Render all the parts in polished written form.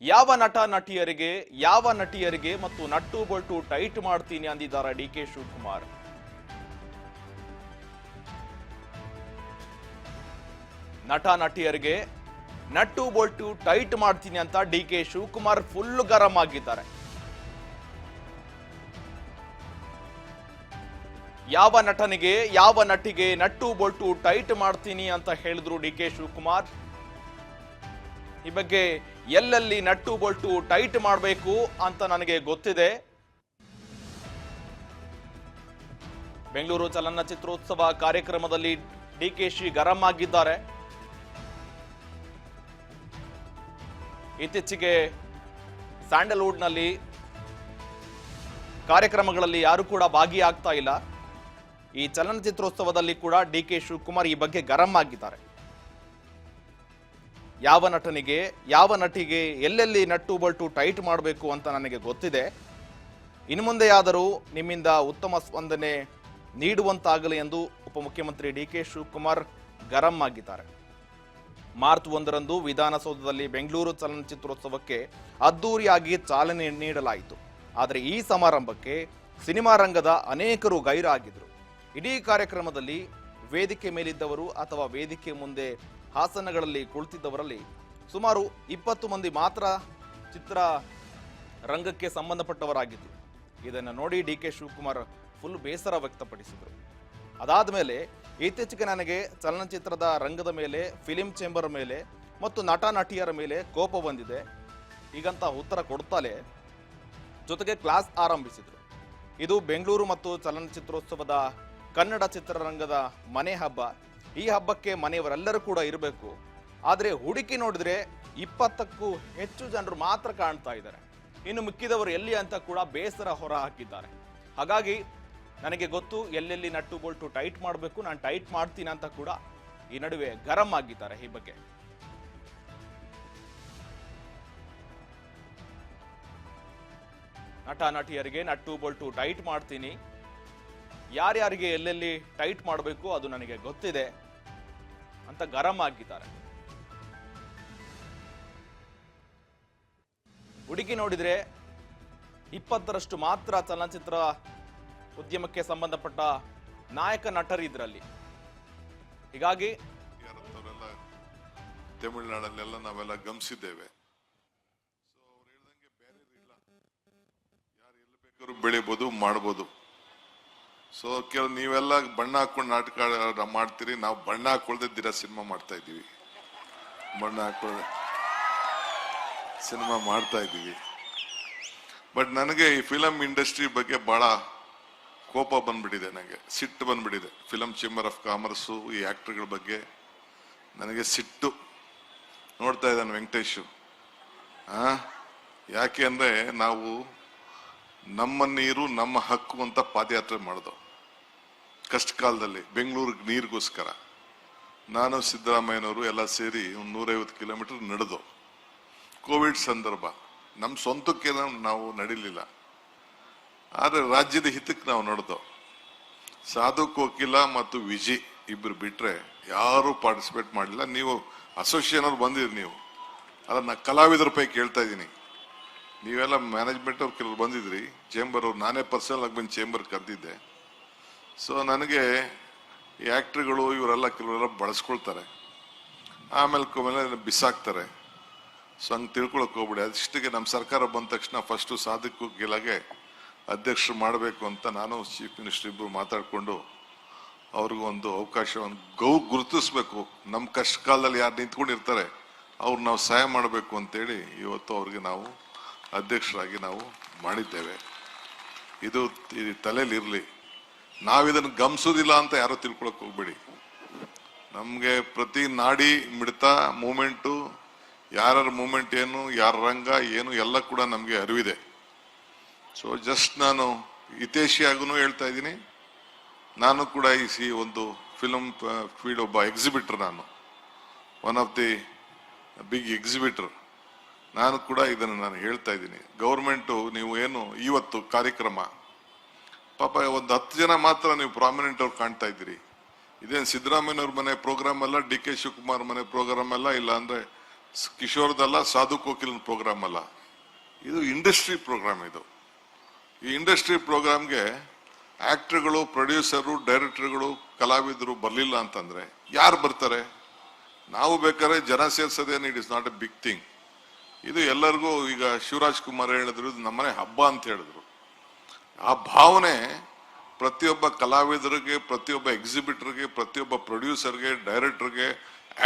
ಯಾವ ನಟಿಯರಿಗೆ ಮತ್ತು nut bolt tight ಮಾಡ್ತೀನಿ ಅಂದಿದ್ದಾರೆ ಡಿಕೆ ಶಿವಕುಮಾರ್. ನಟಿಯರಿಗೆ ನಟ್ಟು ಬೊಲ್ಟು ಟೈಟ್ ಮಾಡ್ತೀನಿ ಅಂತ ಡಿಕೆ ಶಿವಕುಮಾರ್ ಫುಲ್ ಗರಂ ಆಗಿದ್ದಾರೆ. ಯಾವ ನಟಿಗೆ ನಟ್ಟು ಬೊಲ್ಟು ಟೈಟ್ ಮಾಡ್ತೀನಿ ಅಂತ ಹೇಳಿದ್ರು ಡಿಕೆ ಶಿವಕುಮಾರ್. ಈ ಬಗ್ಗೆ ಎಲ್ಲೆಲ್ಲಿ ನಟ್ಟು ಬೊಲ್ಟು ಟೈಟ್ ಮಾಡಬೇಕು ಅಂತ ನನಗೆ ಗೊತ್ತಿದೆ. ಬೆಂಗಳೂರು ಚಲನಚಿತ್ರೋತ್ಸವ ಕಾರ್ಯಕ್ರಮದಲ್ಲಿ ಡಿಕೆಶಿ ಗರಂ ಆಗಿದ್ದಾರೆ. ಇತ್ತೀಚೆಗೆ ಸ್ಯಾಂಡಲ್ವುಡ್ನಲ್ಲಿ ಕಾರ್ಯಕ್ರಮಗಳಲ್ಲಿ ಯಾರು ಕೂಡ ಭಾಗಿಯಾಗ್ತಾ ಇಲ್ಲ. ಈ ಚಲನಚಿತ್ರೋತ್ಸವದಲ್ಲಿ ಕೂಡ ಡಿಕೆ ಶಿವಕುಮಾರ್ ಈ ಬಗ್ಗೆ ಗರಂ ಆಗಿದ್ದಾರೆ. ಯಾವ ನಟಿಗೆ ಎಲ್ಲೆಲ್ಲಿ ನಟ್ಟು ಬೊಲ್ಟು ಟೈಟ್ ಮಾಡಬೇಕು ಅಂತ ನನಗೆ ಗೊತ್ತಿದೆ. ಇನ್ನು ಮುಂದೆಯಾದರೂ ನಿಮ್ಮಿಂದ ಉತ್ತಮ ಸ್ಪಂದನೆ ನೀಡುವಂತಾಗಲಿ ಎಂದು ಉಪಮುಖ್ಯಮಂತ್ರಿ ಡಿಕೆ ಶಿವಕುಮಾರ್ ಗರಂ ಆಗಿದ್ದಾರೆ. ಮಾರ್ಚ್ 1ರಂದು ವಿಧಾನಸೌಧದಲ್ಲಿ ಬೆಂಗಳೂರು ಚಲನಚಿತ್ರೋತ್ಸವಕ್ಕೆ ಅದ್ದೂರಿಯಾಗಿ ಚಾಲನೆ ನೀಡಲಾಯಿತು. ಆದರೆ ಈ ಸಮಾರಂಭಕ್ಕೆ ಸಿನಿಮಾ ರಂಗದ ಅನೇಕರು ಗೈರಾಗಿದ್ದರು. ಇಡೀ ಕಾರ್ಯಕ್ರಮದಲ್ಲಿ ವೇದಿಕೆ ಮೇಲಿದ್ದವರು ಅಥವಾ ವೇದಿಕೆ ಮುಂದೆ ಹಾಸನಗಳಲ್ಲಿ ಕುಳಿತಿದ್ದವರಲ್ಲಿ ಸುಮಾರು 20 ಮಂದಿ ಮಾತ್ರ ಚಿತ್ರ ರಂಗಕ್ಕೆ ಸಂಬಂಧಪಟ್ಟವರಾಗಿದ್ದರು. ಇದನ್ನು ನೋಡಿ ಡಿಕೆ ಶಿವಕುಮಾರ್ ಫುಲ್ ಬೇಸರ ವ್ಯಕ್ತಪಡಿಸಿದರು. ಅದಾದ ಮೇಲೆ ಇತ್ತೀಚೆಗೆ ನನಗೆ ಚಲನಚಿತ್ರದ ರಂಗದ ಮೇಲೆ, ಫಿಲಿಂ ಚೇಂಬರ್ ಮೇಲೆ ಮತ್ತು ನಟಿಯರ ಮೇಲೆ ಕೋಪ ಬಂದಿದೆ ಹೀಗಂತ ಉತ್ತರ ಕೊಡ್ತಲೇ ಜೊತೆಗೆ ಕ್ಲಾಸ್ ಆರಂಭಿಸಿದರು. ಇದು ಬೆಂಗಳೂರು ಮತ್ತು ಚಲನಚಿತ್ರೋತ್ಸವದ ಕನ್ನಡ ಚಿತ್ರರಂಗದ ಮನೆ ಹಬ್ಬ. ಈ ಹಬ್ಬಕ್ಕೆ ಮನೆಯವರೆಲ್ಲರೂ ಕೂಡ ಇರಬೇಕು. ಆದರೆ ಹುಡುಕಿ ನೋಡಿದ್ರೆ 20ಕ್ಕೂ ಹೆಚ್ಚು ಜನರು ಮಾತ್ರ ಕಾಣ್ತಾ ಇದ್ದಾರೆ. ಇನ್ನು ಮಿಕ್ಕಿದವರು ಎಲ್ಲಿ ಅಂತ ಕೂಡ ಬೇಸರ ಹೊರ ಹಾಕಿದ್ದಾರೆ. ಹಾಗಾಗಿ ನನಗೆ ಗೊತ್ತು ಎಲ್ಲೆಲ್ಲಿ ನಟ್ಟು ಬೋಲ್ಟು ಟೈಟ್ ಮಾಡಬೇಕು, ನಾನು ಟೈಟ್ ಮಾಡ್ತೀನಿ ಅಂತ ಕೂಡ ಈ ನಡುವೆ ಗರಂ ಆಗಿದ್ದಾರೆ. ಈ ಬಗ್ಗೆ ನಟಿಯರಿಗೆ ನಟ್ಟು ಬೋಲ್ಟು ಟೈಟ್ ಮಾಡ್ತೀನಿ, ಯಾರ್ಯಾರಿಗೆ ಎಲ್ಲೆಲ್ಲಿ ಟೈಟ್ ಮಾಡಬೇಕು ಅದು ನನಗೆ ಗೊತ್ತಿದೆ ಅಂತ ಗರಂ ಆಗಿದ್ದಾರೆ. ಹುಡುಕಿ ನೋಡಿದ್ರೆ 20ರಷ್ಟು ಮಾತ್ರ ಚಲನಚಿತ್ರ ಉದ್ಯಮಕ್ಕೆ ಸಂಬಂಧಪಟ್ಟ ನಾಯಕ ನಟರು ಇದರಲ್ಲಿ. ಹೀಗಾಗಿ ತಮಿಳುನಾಡಲ್ಲೆಲ್ಲ ನಾವೆಲ್ಲ ಗಮನಿಸಿದ್ದೇವೆ. ಸೊ ಅವ್ರು ಹೇಳ್ದಂಗೆ ಬೇರೆ ಇಲ್ಲ, ಯಾರು ಎಲ್ಲಿ ಬೇಕಾದ್ರೂ ಬೆಳಿಬೋದು, ಮಾಡ್ಬೋದು. ಸೊ ನೀವೆಲ್ಲ ಬಣ್ಣ ಹಾಕೊಂಡು ನಾಟಕ ಮಾಡ್ತೀರಿ, ನಾವು ಬಣ್ಣ ಹಾಕೊಳ್ದೆ ದಿನ ಸಿನಿಮಾ ಮಾಡ್ತಾ ಇದ್ದೀವಿ. ಬಣ್ಣ ಹಾಕೊಳ್ಳದೆ ಸಿನಿಮಾ ಮಾಡ್ತಾ ಇದ್ದೀವಿ. ಬಟ್ ನನಗೆ ಈ ಫಿಲಂ ಇಂಡಸ್ಟ್ರಿ ಬಗ್ಗೆ ಬಹಳ ಕೋಪ ಬಂದ್ಬಿಟ್ಟಿದೆ, ನನಗೆ ಸಿಟ್ಟು ಬಂದ್ಬಿಟ್ಟಿದೆ. ಫಿಲಂ ಚೇಂಬರ್ ಆಫ್ ಕಾಮರ್ಸು, ಈ ಆಕ್ಟರ್ಗಳ ಬಗ್ಗೆ ನನಗೆ ಸಿಟ್ಟು. ನೋಡ್ತಾ ಇದ್ದಾನೆ ವೆಂಕಟೇಶು. ಯಾಕೆ ಅಂದ್ರೆ ನಾವು ನಮ್ಮ ನೀರು ನಮ್ಮ ಹಕ್ಕು ಅಂತ ಪಾದಯಾತ್ರೆ ಮಾಡಿದೋ ಕಷ್ಟ ಕಾಲದಲ್ಲಿ ಬೆಂಗಳೂರಿಗೆ ನೀರಿಗೋಸ್ಕರ. ನಾನು ಸಿದ್ದರಾಮಯ್ಯನವರು ಎಲ್ಲ ಸೇರಿ 150 ಕಿಲೋಮೀಟರ್ ನಡೆದು. ಕೋವಿಡ್ ಸಂದರ್ಭ, ನಮ್ಮ ಸ್ವಂತಕ್ಕೆ ನಾವು ನಡಿಲಿಲ್ಲ, ಆದರೆ ರಾಜ್ಯದ ಹಿತಕ್ಕೆ ನಾವು ನಡೆದೋ. ಸಾಧು ಕೋಕಿಲ ಮತ್ತು ವಿಜಿ ಇಬ್ಬರು ಬಿಟ್ರೆ ಯಾರು ಪಾರ್ಟಿಸಿಪೇಟ್ ಮಾಡಲಿಲ್ಲ. ನೀವು ಅಸೋಸಿಯೇಷನ್ ಅವ್ರು ಬಂದಿದ್ರಿ, ನೀವು ಅಲ್ಲ, ನಾ ಕಲಾವಿದರ ಪೈ ಕೇಳ್ತಾ ಇದ್ದೀನಿ. ನೀವೆಲ್ಲ ಮ್ಯಾನೇಜ್ಮೆಂಟ್ ಅವ್ರು ಕೆಲವರು ಬಂದಿದ್ರಿ, ಚೇಂಬರ್ ಅವ್ರು, ನಾನೇ ಪರ್ಸನಲ್ ಆಗಿ ಬಂದು ಚೇಂಬರ್ ಕರೆದಿದ್ದೆ. ಸೊ ನನಗೆ ಈ ಆಕ್ಟರ್ಗಳು ಇವರೆಲ್ಲ ಕೆಲವರೆಲ್ಲ ಬಳಸ್ಕೊಳ್ತಾರೆ, ಆಮೇಲೆ ಬಿಸಾಕ್ತಾರೆ. ಸೊ ಹಂಗೆ ತಿಳ್ಕೊಳಕ್ ಹೋಗ್ಬಿಡಿ. ಅದಿಷ್ಟಿಗೆ ನಮ್ಮ ಸರ್ಕಾರ ಬಂದ ತಕ್ಷಣ ಫಸ್ಟು ಸಾಧಕು ಗೆಲಾಗೆ ಅಧ್ಯಕ್ಷರು ಮಾಡಬೇಕು ಅಂತ ನಾನು ಚೀಫ್ ಮಿನಿಸ್ಟರ್ ಇಬ್ಬರು ಮಾತಾಡಿಕೊಂಡು ಅವ್ರಿಗೂ ಒಂದು ಅವಕಾಶವನ್ನು ಗುರುತಿಸ್ಬೇಕು. ನಮ್ಮ ಕಷ್ಟ ಕಾಲದಲ್ಲಿ ಯಾರು ನಿಂತ್ಕೊಂಡಿರ್ತಾರೆ ಅವ್ರು ನಾವು ಸಹಾಯ ಮಾಡಬೇಕು ಅಂತೇಳಿ ಇವತ್ತು ಅವ್ರಿಗೆ ನಾವು ಅಧ್ಯಕ್ಷರಾಗಿ ನಾವು ಮಾಡಿದ್ದೇವೆ. ಇದು ತಲೆಯಲ್ಲಿ ಇರಲಿ. ನಾವಿದನ್ನು ಗಮನಿಸೋದಿಲ್ಲ ಅಂತ ಯಾರೋ ತಿಳ್ಕೊಳಕ್ ಹೋಗ್ಬೇಡಿ. ನಮ್ಗೆ ಪ್ರತಿ ನಾಡಿ ಮಿಡ್ತ ಮೂಮೆಂಟು, ಯಾರ ಮೂಮೆಂಟ್ ಏನು, ಯಾರ ರಂಗ ಏನು ಎಲ್ಲ ಕೂಡ ನಮ್ಗೆ ಅರಿವಿದೆ. ಸೊ ಜಸ್ಟ್ ನಾನು ಹಿತೇಶಿಯಾಗೂ ಹೇಳ್ತಾ ಇದ್ದೀನಿ, ನಾನು ಕೂಡ ಈ ಒಂದು ಫಿಲಂ ಫೀಲ್ಡ್ ಒಬ್ಬ ಎಕ್ಸಿಬಿಟರ್, ನಾನು one of the big exhibitor. ನಾನು ಕೂಡ ಇದನ್ನು ನಾನು ಹೇಳ್ತಾ ಇದ್ದೀನಿ. ಗೌರ್ಮೆಂಟು ನೀವು ಏನು ಇವತ್ತು ಕಾರ್ಯಕ್ರಮ ಪಾಪ ಒಂದು 10 ಜನ ಮಾತ್ರ ನೀವು ಪ್ರಾಮಿನೆಂಟ್ ಅವ್ರು ಕಾಣ್ತಾ ಇದ್ದೀರಿ. ಇದೇನು ಸಿದ್ದರಾಮಯ್ಯನವ್ರ ಮನೆ ಪ್ರೋಗ್ರಾಮ್ ಅಲ್ಲ, ಡಿ ಕೆ ಶಿವಕುಮಾರ್ ಮನೆ ಪ್ರೋಗ್ರಾಮ್ ಅಲ್ಲ, ಇಲ್ಲ ಅಂದ್ರೆ ಕಿಶೋರ್ದಲ್ಲ, ಸಾಧು ಕೋಕಿಲನ್ ಪ್ರೋಗ್ರಾಮ್ ಅಲ್ಲ, ಇದು ಇಂಡಸ್ಟ್ರಿ ಪ್ರೋಗ್ರಾಮ್. ಇದು ಈ ಇಂಡಸ್ಟ್ರಿ ಪ್ರೋಗ್ರಾಮ್ಗೆ ಆಕ್ಟರ್ಗಳು, ಪ್ರೊಡ್ಯೂಸರು, ಡೈರೆಕ್ಟರ್ಗಳು, ಕಲಾವಿದರು ಬರಲಿಲ್ಲ ಅಂತಂದ್ರೆ ಯಾರು ಬರ್ತಾರೆ? ನಾವು ಬೇಕಾದ್ರೆ ಜನ ಸೇರ್ಸೋದೇನು, it is not a big thing. ಇದು ಎಲ್ಲರಿಗೂ, ಈಗ ಶಿವರಾಜ್ ಕುಮಾರ್ ಹೇಳಿದ್ರು ನಮ್ಮನೆ ಹಬ್ಬ ಅಂತ ಹೇಳಿದ್ರು. ಆ ಭಾವನೆ ಪ್ರತಿಯೊಬ್ಬ ಕಲಾವಿದರಿಗೆ, ಪ್ರತಿಯೊಬ್ಬ ಎಕ್ಸಿಬಿಟರ್ಗೆ, ಪ್ರತಿಯೊಬ್ಬ ಪ್ರೊಡ್ಯೂಸರ್ಗೆ, ಡೈರೆಕ್ಟರ್ಗೆ,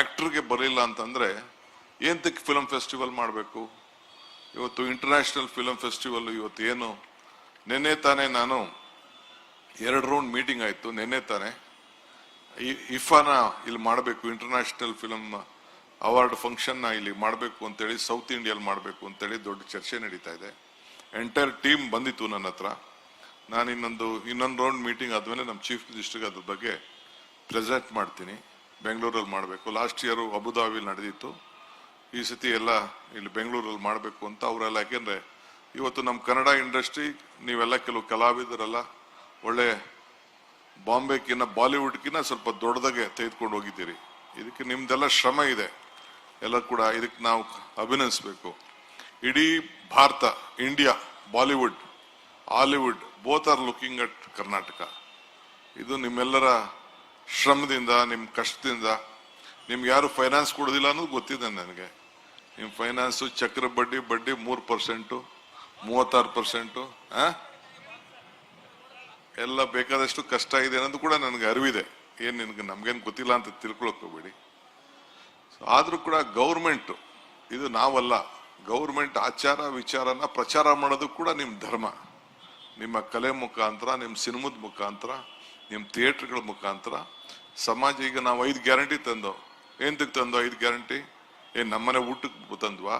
ಆಕ್ಟರ್ಗೆ ಬರಲಿಲ್ಲ ಅಂತಂದ್ರೆ ಏಂತಕ್ಕೆ ಫಿಲಂ ಫೆಸ್ಟಿವಲ್ ಮಾಡಬೇಕು? ಇವತ್ತು ಇಂಟರ್ನ್ಯಾಷನಲ್ ಫಿಲಂ ಫೆಸ್ಟಿವಲ್ ಇವತ್ತು ಏನು, ನಿನ್ನೆ ತಾನೇ ನಾನು 2 ರೌಂಡ್ ಮೀಟಿಂಗ್ ಆಯ್ತು. ನಿನ್ನೆ ತಾನೇ ಇಫಾನ ಇಲ್ಲಿ ಮಾಡಬೇಕು, ಇಂಟರ್ನ್ಯಾಷನಲ್ ಫಿಲಂ ಅವಾರ್ಡ್ ಫಂಕ್ಷನ್ ಇಲ್ಲಿ ಮಾಡಬೇಕು ಅಂತೇಳಿ, ಸೌತ್ ಇಂಡಿಯಲ್ಲಿ ಮಾಡಬೇಕು ಅಂತೇಳಿ ದೊಡ್ಡ ಚರ್ಚೆ ನಡೀತಾ ಇದೆ. ಎಂಟೈರ್ ಟೀಮ್ ಬಂದಿತ್ತು ನನ್ನ ಹತ್ರ. ನಾನು ಇನ್ನೊಂದು ರೌಂಡ್ ಮೀಟಿಂಗ್ ಆದ್ಮೇಲೆ ನಮ್ಮ ಚೀಫ್ ಮಿನಿಸ್ಟರ್ಗೆ ಅದ್ರ ಬಗ್ಗೆ ಪ್ರೆಸೆಂಟ್ ಮಾಡ್ತೀನಿ. ಬೆಂಗಳೂರಲ್ಲಿ ಮಾಡಬೇಕು. ಲಾಸ್ಟ್ ಇಯರ್ ಅಬುದಾಬಿಲಿ ನಡೆದಿತ್ತು, ಈ ಸತಿ ಎಲ್ಲ ಇಲ್ಲಿ ಬೆಂಗಳೂರಲ್ಲಿ ಮಾಡಬೇಕು ಅಂತ ಅವರೆಲ್ಲ. ಯಾಕೆಂದ್ರೆ ಇವತ್ತು ನಮ್ಮ ಕನ್ನಡ ಇಂಡಸ್ಟ್ರಿ, ನೀವೆಲ್ಲ ಕೆಲವು ಕಲಾವಿದರೆಲ್ಲ ಒಳ್ಳೆ ಬಾಂಬೆಕಿನ್ನ, ಬಾಲಿವುಡ್ಕಿನ್ನ ಸ್ವಲ್ಪ ದೊಡ್ಡದಾಗೆ ತೆಗೆದುಕೊಂಡು ಹೋಗಿದ್ದೀರಿ. ಇದಕ್ಕೆ ನಿಮ್ದೆಲ್ಲ ಶ್ರಮ ಇದೆ, ಎಲ್ಲ ಕೂಡ ಇದಕ್ಕೆ ನಾವು ಅಭಿನಂದಿಸಬೇಕು. ಇಡೀ Bharat, India, Bollywood, Hollywood both are looking at Karnataka. ಇದು ನಿಮ್ಮೆಲ್ಲರ ಶ್ರಮದಿಂದ, ನಿಮ್ಮ ಕಷ್ಟದಿಂದ. ನಿಮ್ಗೆ ಯಾರು ಫೈನಾನ್ಸ್ ಕೊಡೋದಿಲ್ಲ ಅನ್ನೋದು ಗೊತ್ತಿದೆ ನನಗೆ. ನಿಮ್ಮ ಫೈನಾನ್ಸು ಚಕ್ರ ಬಡ್ಡಿ 3%, 36%, ಎಲ್ಲ ಬೇಕಾದಷ್ಟು ಕಷ್ಟ ಇದೆ ಅನ್ನೋದು ಕೂಡ ನನಗೆ ಅರಿವಿದೆ. ಏನ್ ನಿನ್ಗೆ ನಮ್ಗೇನು ಗೊತ್ತಿಲ್ಲ ಅಂತ ತಿಳ್ಕೊಳಕ್ ಹೋಗ್ಬೇಡಿ. ಆದ್ರೂ ಕೂಡ ಗೌರ್ಮೆಂಟ್, ಇದು ನಾವಲ್ಲ, ಗೌರ್ಮೆಂಟ್ ಆಚಾರ ವಿಚಾರನ ಪ್ರಚಾರ ಮಾಡೋದು ಕೂಡ ನಿಮ್ಮ ಧರ್ಮ. ನಿಮ್ಮ ಕಲೆ ಮುಖಾಂತರ, ನಿಮ್ಮ ಸಿನಿಮಾದ ಮುಖಾಂತರ, ನಿಮ್ಮ ಥಿಯೇಟರ್ಗಳ ಮುಖಾಂತರ ಸಮಾಜ. ಈಗ ನಾವು 5 ಗ್ಯಾರಂಟಿ ತಂದೋ, ಏಂತಕ್ಕೆ ತಂದೋ 5 ಗ್ಯಾರಂಟಿ? ನಮ್ಮನೆ ಊಟಕ್ಕೆ ತಂದ್ವಾ?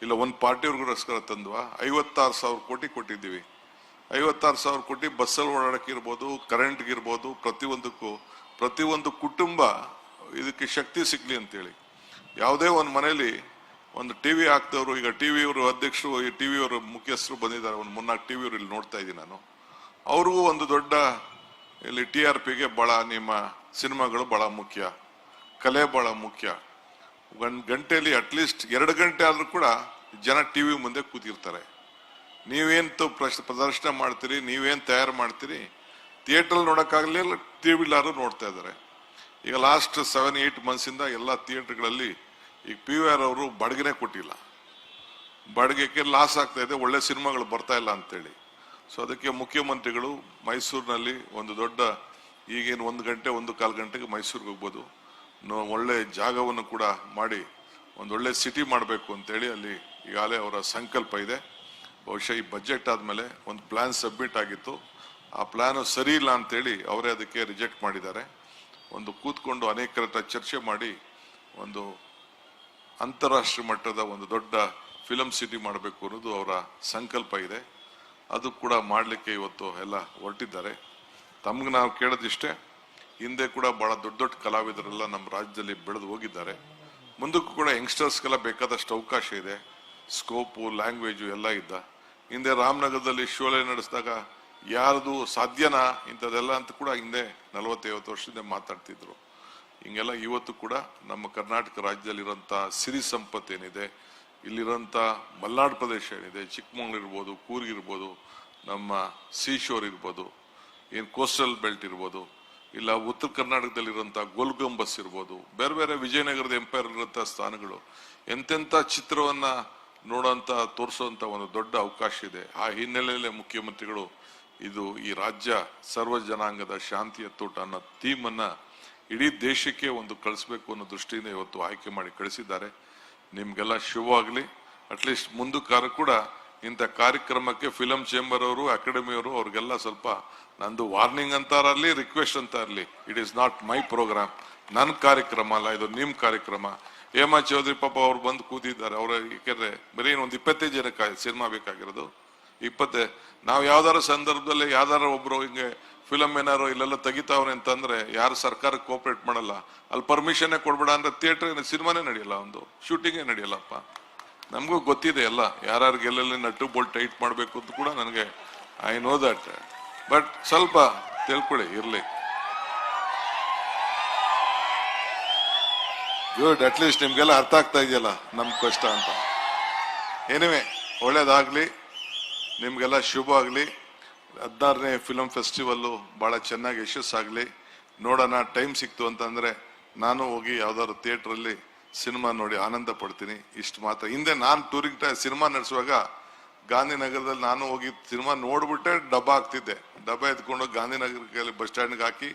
ಇಲ್ಲ ಒಂದು ಪಾರ್ಟಿಯವ್ರಿಗೋಸ್ಕರ ತಂದ್ವಾ? 56,000 ಕೋಟಿ ಕೊಟ್ಟಿದ್ದೀವಿ. 56,000 ಕೋಟಿ ಬಸ್ಸಲ್ಲಿ ಓಡಾಡಕ್ಕಿರ್ಬೋದು, ಕರೆಂಟ್ಗಿರ್ಬೋದು, ಪ್ರತಿಯೊಂದು ಕುಟುಂಬ ಇದಕ್ಕೆ ಶಕ್ತಿ ಸಿಗ್ಲಿ ಅಂತೇಳಿ. ಯಾವುದೇ ಒಂದು ಮನೇಲಿ ಒಂದು ಟಿವಿ ಹಾಕ್ದವ್ರು, ಈಗ ಟಿವಿಯವರು ಅಧ್ಯಕ್ಷರು, ಈ ಟಿವಿಯವರು ಮುಖ್ಯಸ್ಥರು ಬಂದಿದ್ದಾರೆ, ಒಂದು 3-4 ಟಿವಿಯವರು ಇಲ್ಲಿ ನೋಡ್ತಾ ಇದ್ದೀನಿ ನಾನು. ಅವ್ರಿಗೂ ಒಂದು ದೊಡ್ಡ ಇಲ್ಲಿ TRPಗೆ ಬಹಳ ನಿಮ್ಮ ಸಿನಿಮಾಗಳು ಬಹಳ ಮುಖ್ಯ, ಕಲೆ ಬಹಳ ಮುಖ್ಯ. 1 ಗಂಟೆಯಲ್ಲಿ ಅಟ್ಲೀಸ್ಟ್ 2 ಗಂಟೆ ಆದ್ರೂ ಕೂಡ ಜನ ಟಿವಿ ಮುಂದೆ ಕೂತಿರ್ತಾರೆ. ನೀವೇನ್ ಪ್ರದರ್ಶನ ಮಾಡ್ತೀರಿ, ನೀವೇನ್ ತಯಾರು ಮಾಡ್ತೀರಿ, ಥಿಯೇಟರ್ ನೋಡಕ್ಕಾಗಲಿಲ್ಲ, ಟಿವಿಲಾರು ನೋಡ್ತಾ ಇದ್ದಾರೆ. ಈಗ ಲಾಸ್ಟ್ 7-8 ಮಂತ್ಸ್ ಇಂದ ಎಲ್ಲ ಥಿಯೇಟರ್ಗಳಲ್ಲಿ ಈಗ PVR ಅವರು ಬಾಡಿಗೆನೇ ಕೊಟ್ಟಿಲ್ಲ, ಬಾಡಿಗೆಗೆ ಲಾಸ್ ಆಗ್ತಾ ಇದೆ, ಒಳ್ಳೆ ಸಿನಿಮಾಗಳು ಬರ್ತಾ ಇಲ್ಲ ಅಂತೇಳಿ. ಸೊ ಅದಕ್ಕೆ ಮುಖ್ಯಮಂತ್ರಿಗಳು ಮೈಸೂರಿನಲ್ಲಿ ಒಂದು ದೊಡ್ಡ, ಈಗೇನು 1 ಗಂಟೆ 1-1/4 ಗಂಟೆಗೆ ಮೈಸೂರಿಗೆ ಹೋಗ್ಬೋದು, ಒಳ್ಳೆ ಜಾಗವನ್ನು ಕೂಡ ಮಾಡಿ ಒಂದೊಳ್ಳೆ ಸಿಟಿ ಮಾಡಬೇಕು ಅಂತೇಳಿ ಅಲ್ಲಿ ಈಗಾಗಲೇ ಅವರ ಸಂಕಲ್ಪ ಇದೆ. ಬಹುಶಃ ಈ ಬಜೆಟ್ ಆದ್ಮೇಲೆ ಒಂದು ಪ್ಲಾನ್ ಸಬ್ಮಿಟ್ ಆಗಿತ್ತು, ಆ ಪ್ಲಾನ್ ಸರಿ ಇಲ್ಲ ಅಂತೇಳಿ ಅವರೇ ಅದಕ್ಕೆ ರಿಜೆಕ್ಟ್ ಮಾಡಿದ್ದಾರೆ. ಒಂದು ಕೂತ್ಕೊಂಡು ಅನೇಕರ ಹತ್ರ ಚರ್ಚೆ ಮಾಡಿ ಒಂದು ಅಂತಾರಾಷ್ಟ್ರೀಯ ಮಟ್ಟದ ಒಂದು ದೊಡ್ಡ ಫಿಲಂ ಸಿಟಿ ಮಾಡಬೇಕು ಅನ್ನೋದು ಅವರ ಸಂಕಲ್ಪ ಇದೆ. ಅದು ಕೂಡ ಮಾಡಲಿಕ್ಕೆ ಇವತ್ತು ಎಲ್ಲ ಹೊರಟಿದ್ದಾರೆ. ತಮ್ಗೆ ನಾವು ಕೇಳೋದಿಷ್ಟೇ, ಹಿಂದೆ ಕೂಡ ಬಹಳ ದೊಡ್ಡ ದೊಡ್ಡ ಕಲಾವಿದರೆಲ್ಲ ನಮ್ಮ ರಾಜ್ಯದಲ್ಲಿ ಬೆಳೆದು ಹೋಗಿದ್ದಾರೆ. ಮುಂದಕ್ಕೂ ಕೂಡ ಯಂಗ್ಸ್ಟರ್ಸ್ಗೆಲ್ಲ ಬೇಕಾದಷ್ಟು ಅವಕಾಶ ಇದೆ, ಸ್ಕೋಪು, ಲ್ಯಾಂಗ್ವೇಜು ಎಲ್ಲ ಇದ್ದ. ಹಿಂದೆ ರಾಮನಗರದಲ್ಲಿ ಶೋಲೆ ನಡೆಸಿದಾಗ ಯಾರ್ದು ಸಾಧ್ಯನಾ ಇಂಥದ್ದೆಲ್ಲ ಅಂತ ಕೂಡ ಹಿಂದೆ 40-50 ವರ್ಷದಿಂದ ಮಾತಾಡ್ತಿದ್ರು. ಹಿಂಗೆಲ್ಲ ಇವತ್ತು ಕೂಡ ನಮ್ಮ ಕರ್ನಾಟಕ ರಾಜ್ಯದಲ್ಲಿರೋಂಥ ಸಿರಿ ಸಂಪತ್ತೇನಿದೆ, ಇಲ್ಲಿರೋಂಥ ಮಲೆನಾಡು ಪ್ರದೇಶ ಏನಿದೆ, ಚಿಕ್ಕಮಗಳೂರು ಇರ್ಬೋದು, ಕೂರ್ಗ್ ಇರ್ಬೋದು, ನಮ್ಮ ಸೀಶೋರ್ ಇರ್ಬೋದು, ಏನು ಕೋಸ್ಟಲ್ ಬೆಲ್ಟ್ ಇರ್ಬೋದು, ಇಲ್ಲ ಉತ್ತರ ಕರ್ನಾಟಕದಲ್ಲಿರೋಂಥ ಗೋಲ್ಗುಂಬಸ್ ಇರ್ಬೋದು, ಬೇರೆ ಬೇರೆ ವಿಜಯನಗರದ ಎಂಪೈರ್ ಇರೋಂಥ ಸ್ಥಾನಗಳು, ಎಂತೆಂಥ ಚಿತ್ರವನ್ನ ನೋಡೋಂಥ ತೋರಿಸೋಂಥ ಒಂದು ದೊಡ್ಡ ಅವಕಾಶ ಇದೆ. ಆ ಹಿನ್ನೆಲೆಯಲ್ಲೇ ಮುಖ್ಯಮಂತ್ರಿಗಳು ಇದು ಈ ರಾಜ್ಯ ಸರ್ವ ಜನಾಂಗದ ಶಾಂತಿಯ ತೋಟ ಅನ್ನೋ ಥೀಮ್ ಅನ್ನ ಇಡೀ ದೇಶಕ್ಕೆ ಒಂದು ಕಳಿಸ್ಬೇಕು ಅನ್ನೋ ದೃಷ್ಟಿಯಿಂದ ಇವತ್ತು ಆಯ್ಕೆ ಮಾಡಿ ಕಳಿಸಿದ್ದಾರೆ. ನಿಮ್ಗೆಲ್ಲ ಶುಭವಾಗ್ಲಿ. ಅಟ್ಲೀಸ್ಟ್ ಮುಂದಕ್ಕಾರ ಕೂಡ ಇಂಥ ಕಾರ್ಯಕ್ರಮಕ್ಕೆ ಫಿಲಂ ಚೇಂಬರ್ ಅವರು, ಅಕಾಡೆಮಿಯವರು, ಅವ್ರಿಗೆಲ್ಲ ಸ್ವಲ್ಪ ನಂದು ವಾರ್ನಿಂಗ್ ಅಂತಾರಲ್ಲಿ, ರಿಕ್ವೆಸ್ಟ್ ಅಂತ ಇರಲಿ, it is not my programme, ನನ್ನ ಕಾರ್ಯಕ್ರಮ ಅಲ್ಲ, ಇದು ನಿಮ್ ಕಾರ್ಯಕ್ರಮ. ಹೇಮಾ ಚೌಧರಿ ಪಾಪ ಅವ್ರು ಬಂದು ಕೂತಿದ್ದಾರೆ. ಅವ್ರ ಯಾಕೆಂದ್ರೆ ಬರೀ ಒಂದು 25 ಜನಕ್ಕೆ ಸಿನಿಮಾ ಬೇಕಾಗಿರೋದು, 20. ನಾವು ಯಾವ್ದಾರ ಸಂದರ್ಭದಲ್ಲಿ ಯಾವ್ದಾರ ಒಬ್ರು ಹಿಂಗೆ ಫಿಲಂ ಏನಾರು ಇಲ್ಲೆಲ್ಲ ತೆಗಿತಾವ್ರೆ ಅಂತಂದ್ರೆ ಯಾರು ಸರ್ಕಾರಕ್ಕೆ ಕೋಆಪರೇಟ್ ಮಾಡಲ್ಲ, ಅಲ್ಲಿ ಪರ್ಮಿಷನ್ ಕೊಡ್ಬೇಡ ಅಂದ್ರೆ ಥಿಯೇಟರ್ ಸಿನಿಮಾನೇ ನಡೆಯಲ್ಲ, ಒಂದು ಶೂಟಿಂಗೇ ನಡೆಯಲ್ಲಪ್ಪ. ನಮಗೂ ಗೊತ್ತಿದೆ ಎಲ್ಲ, ಯಾರ್ಯಾರಿಗೆ ಎಲ್ಲೆಲ್ಲಿ ನಟ್ಟು ಬೋಲ್ಟ್ ಟೈಟ್ ಮಾಡ್ಬೇಕು ಅಂತ ಕೂಡ ನನಗೆ ಐ ನೋ ದಟ್. ಬಟ್ ಸ್ವಲ್ಪ ತಿಳ್ಕೊಳ್ಳಿ ಇರ್ಲಿ. ಗುಡ್, ಅಟ್ಲೀಸ್ಟ್ ನಿಮ್ಗೆಲ್ಲ ಅರ್ಥ ಆಗ್ತಾ ಇದೆಯಲ್ಲ ನಮ್ ಕಷ್ಟ ಅಂತ. ಏನಿವೆ, ಒಳ್ಳೇದಾಗ್ಲಿ, ನಿಮ್ಗೆಲ್ಲ ಶುಭ ಆಗ್ಲಿ. 16ನೇ ಫಿಲಂ ಫೆಸ್ಟಿವಲ್ಲು ಬಹಳ ಚೆನ್ನಾಗಿ ಯಶಸ್ಸಾಗ್ಲಿ. ನೋಡೋಣ, ಟೈಮ್ ಸಿಕ್ತು ಅಂತಂದ್ರೆ ನಾನು ಹೋಗಿ ಯಾವ್ದಾದ್ರು ಥಿಯೇಟ್ರಲ್ಲಿ ಸಿನಿಮಾ ನೋಡಿ ಆನಂದ ಪಡ್ತೀನಿ. ಇಷ್ಟು ಮಾತ್ರ. ಹಿಂದೆ ನಾನು ಟೂರಿಂಗ್ ಸಿನಿಮಾ ನಡೆಸುವಾಗ ಗಾಂಧಿನಗರದಲ್ಲಿ ನಾನು ಹೋಗಿ ಸಿನಿಮಾ ನೋಡ್ಬಿಟ್ಟೆ ಡಬ್ಬ ಹಾಕ್ತಿದ್ದೆ. ಡಬ್ಬ ಎತ್ಕೊಂಡು ಗಾಂಧಿನಗರಕ್ಕೆ ಬಸ್ ಸ್ಟ್ಯಾಂಡ್ಗೆ ಹಾಕಿ